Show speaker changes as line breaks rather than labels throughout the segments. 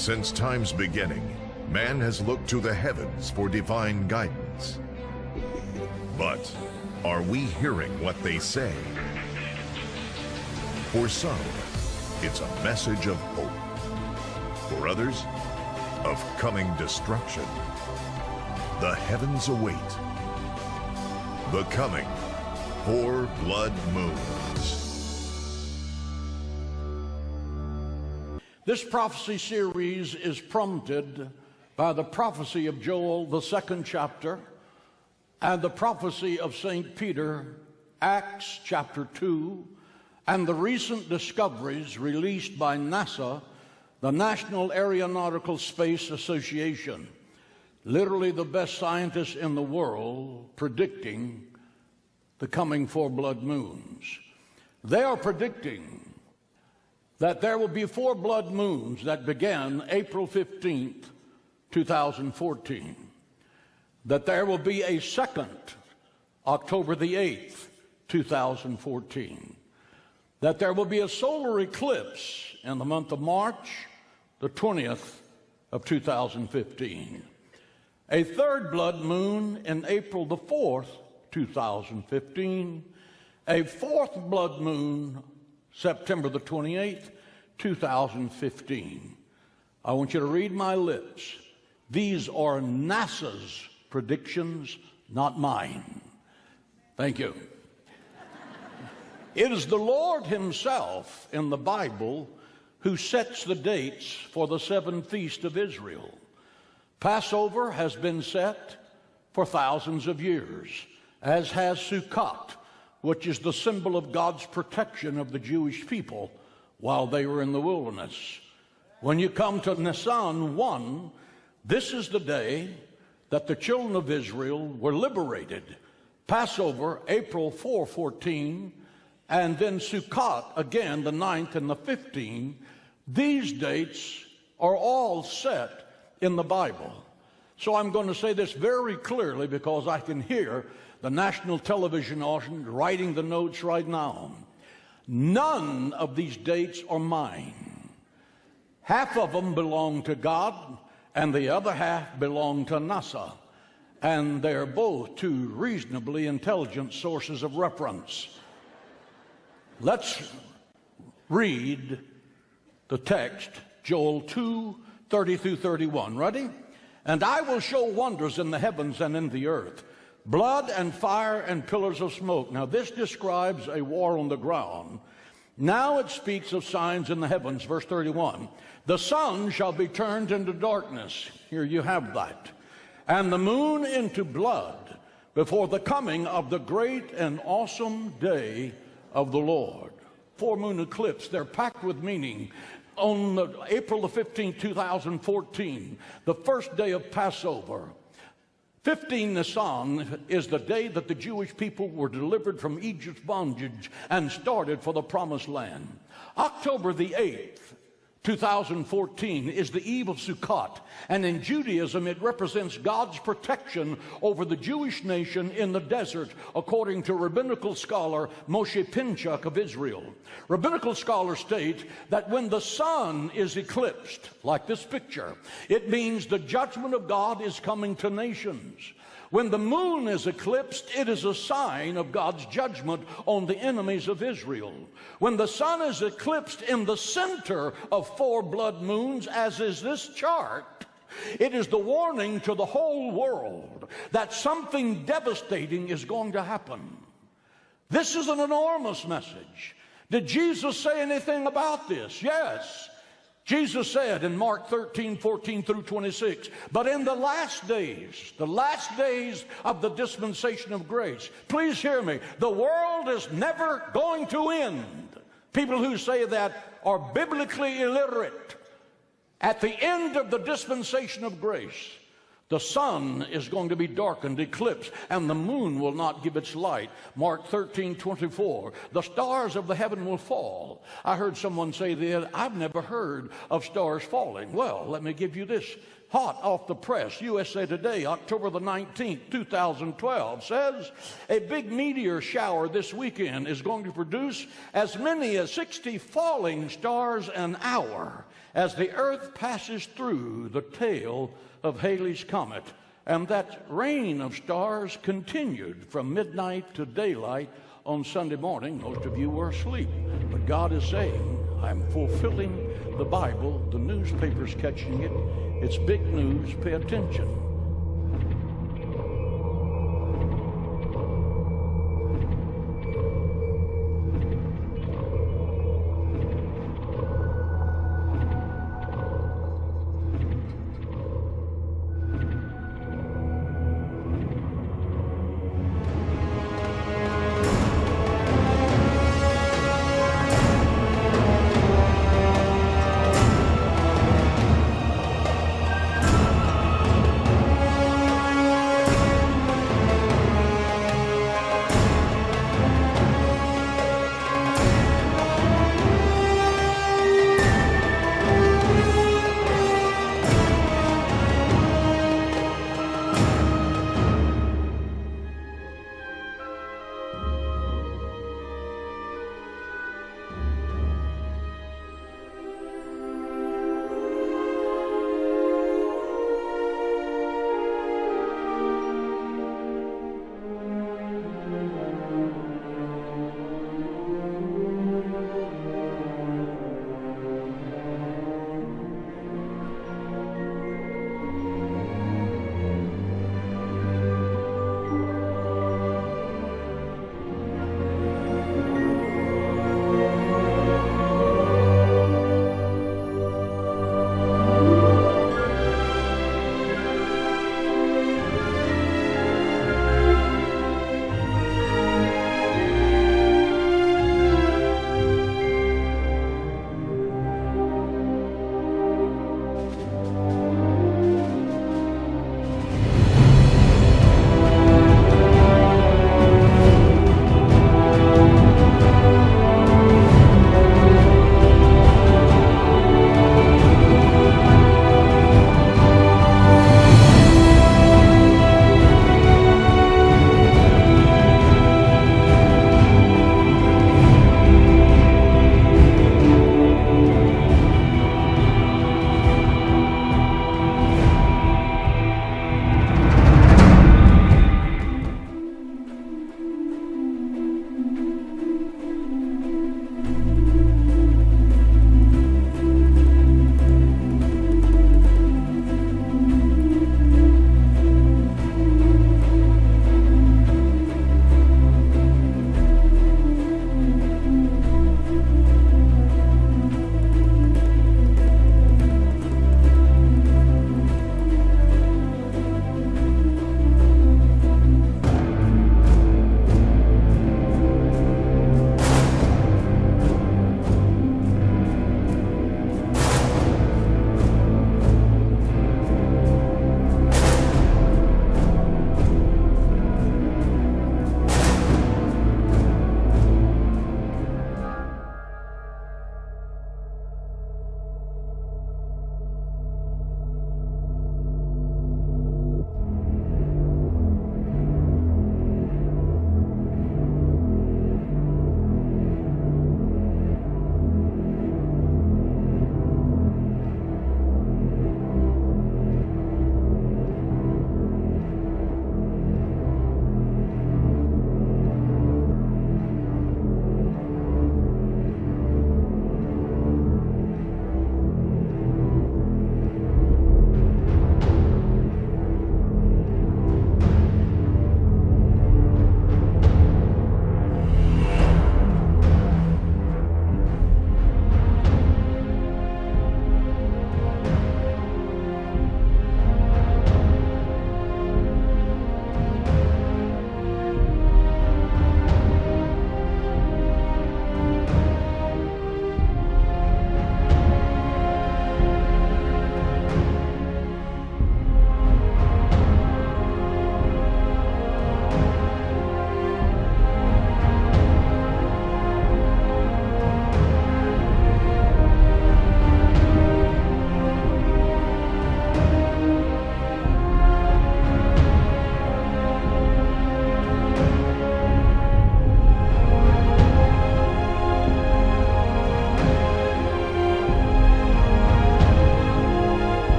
Since time's beginning, man has looked to the heavens for divine guidance. But are we hearing what they say? For some, it's a message of hope. For others, of coming destruction. The heavens await the coming 4 blood moons.
This prophecy series is prompted by the prophecy of Joel, the 2nd chapter, and the prophecy of St. Peter, Acts chapter 2, and the recent discoveries released by NASA, the National Aeronautical Space Association, literally the best scientists in the world predicting the coming 4 blood moons. They are predicting that there will be 4 blood moons that began April 15th, 2014. That there will be a second, October the 8th, 2014. That there will be a solar eclipse in the month of March, the 20th of 2015. A 3rd blood moon in April the 4th, 2015. A 4th blood moon September the 28th, 2015. I want you to read my lips. These are NASA's predictions, not mine. Thank you. It is the Lord himself in the Bible who sets the dates for the 7 feasts of Israel. Passover has been set for thousands of years, as has Sukkot, which is the symbol of God's protection of the Jewish people while they were in the wilderness. When you come to Nisan 1, this is the day that the children of Israel were liberated. Passover, April 4:14, and then Sukkot, again, the 9th and the 15th. These dates are all set in the Bible. So I'm going to say this very clearly because I can hear the national television audience writing the notes right now. None of these dates are mine. Half of them belong to God, and the other half belong to NASA. And they're both 2 reasonably intelligent sources of reference. Let's read the text, Joel 2:30 through 31. Ready? And I will show wonders in the heavens and in the earth, blood and fire and pillars of smoke. Now this describes a war on the ground. Now it speaks of signs in the heavens. Verse 31. The sun shall be turned into darkness. Here you have that. And the moon into blood before the coming of the great and awesome day of the Lord. 4 moon eclipse, they're packed with meaning. On April the 15th, 2014, the first day of Passover, 15 Nisan is the day that the Jewish people were delivered from Egypt's bondage and started for the promised land. October the 8th, 2014 is the eve of Sukkot, and in Judaism it represents God's protection over the Jewish nation in the desert, according to rabbinical scholar Moshe Pinchuk of Israel. Rabbinical scholars state that when the sun is eclipsed, like this picture, it means the judgment of God is coming to nations. When the moon is eclipsed, it is a sign of God's judgment on the enemies of Israel. When the sun is eclipsed in the center of 4 blood moons, as is this chart, it is the warning to the whole world that something devastating is going to happen. This is an enormous message. Did Jesus say anything about this? Yes. Jesus said in Mark 13:14 through 26, but in the last days of the dispensation of grace, please hear me, the world is never going to end. People who say that are biblically illiterate. At the end of the dispensation of grace, the sun is going to be darkened, eclipsed, and the moon will not give its light. Mark 13:24. The stars of the heaven will fall. I heard someone say that I've never heard of stars falling. Well, let me give you this. Hot off the press, USA Today, October the 19th, 2012, says a big meteor shower this weekend is going to produce as many as 60 falling stars an hour. as the earth passes through the tail of Halley's Comet. And that rain of stars continued from midnight to daylight on Sunday morning. Most of you were asleep. But God is saying, I'm fulfilling the Bible. The newspaper's catching it. It's big news. Pay attention.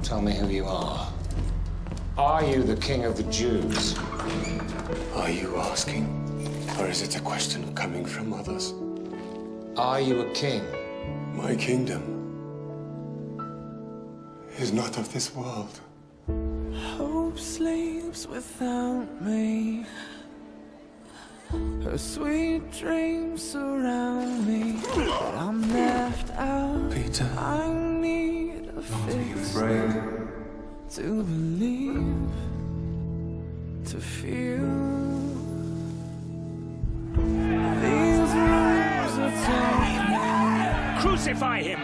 Tell me who you are. Are you the king of the Jews?
Are you asking? Or is it a question coming from others?
Are you a king?
My kingdom is not of this world.
Hope sleeps without me. Her sweet dreams surround me, but I'm left out.
Peter,
I need a
don't be
fix
afraid.
to believe, to feel. These rooms are dark.
Crucify him!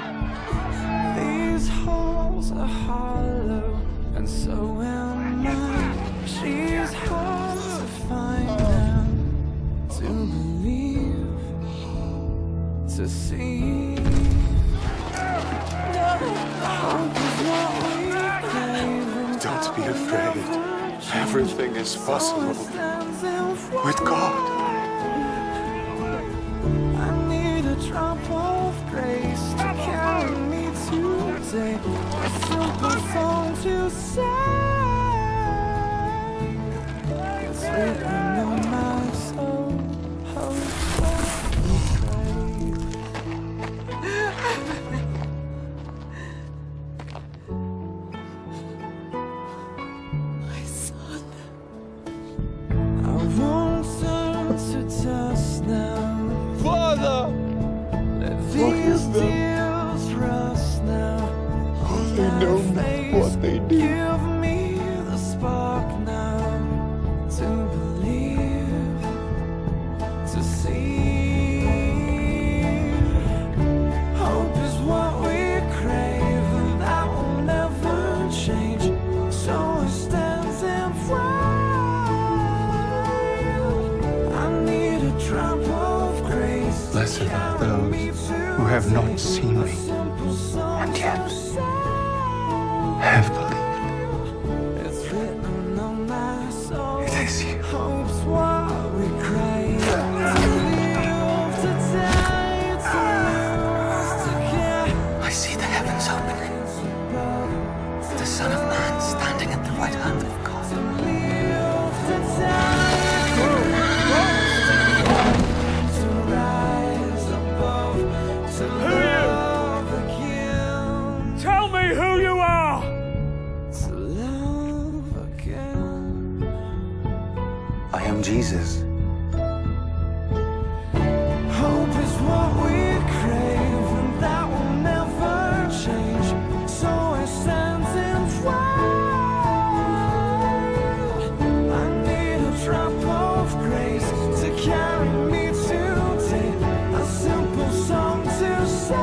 These halls are hollow, and so am I. She's hard to find now, to believe, to see. Hope is what we crave.
Don't be afraid. Everything is possible with God.
I need a drop of grace to carry me today. A simple song to sing. It's written on my soul. Hope we crave. My son. I won't turn to dust now.
Father!
Let these tears rust now.
They know not what they do.
Give me the spark now to believe, to see. Hope is what we crave, and that will never change. So it stands in front. I need a drop of grace.
Blessed are those who have not seen me and yet have believed.
It's written on my soul.
It is you.
Hope's what we crave. To live, to die, to lose, to care.
I see the heavens opening, the Son of Man standing at the right hand of God.
To live, to die, to rise above, to love again,
Tell me who you are!
to love again.
I am Jesus.
Hope is what we crave, and that will never change. So it stands in front. I need a drop of grace to carry me today. A simple song to sing.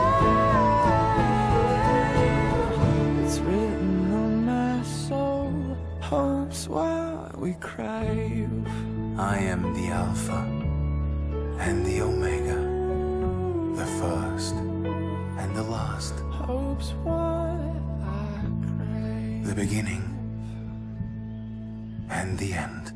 It's written on my soul. Hope's what we crave.
I am the Alpha and the Omega, the first and the last,
Hope's what I crave.
the beginning and the end.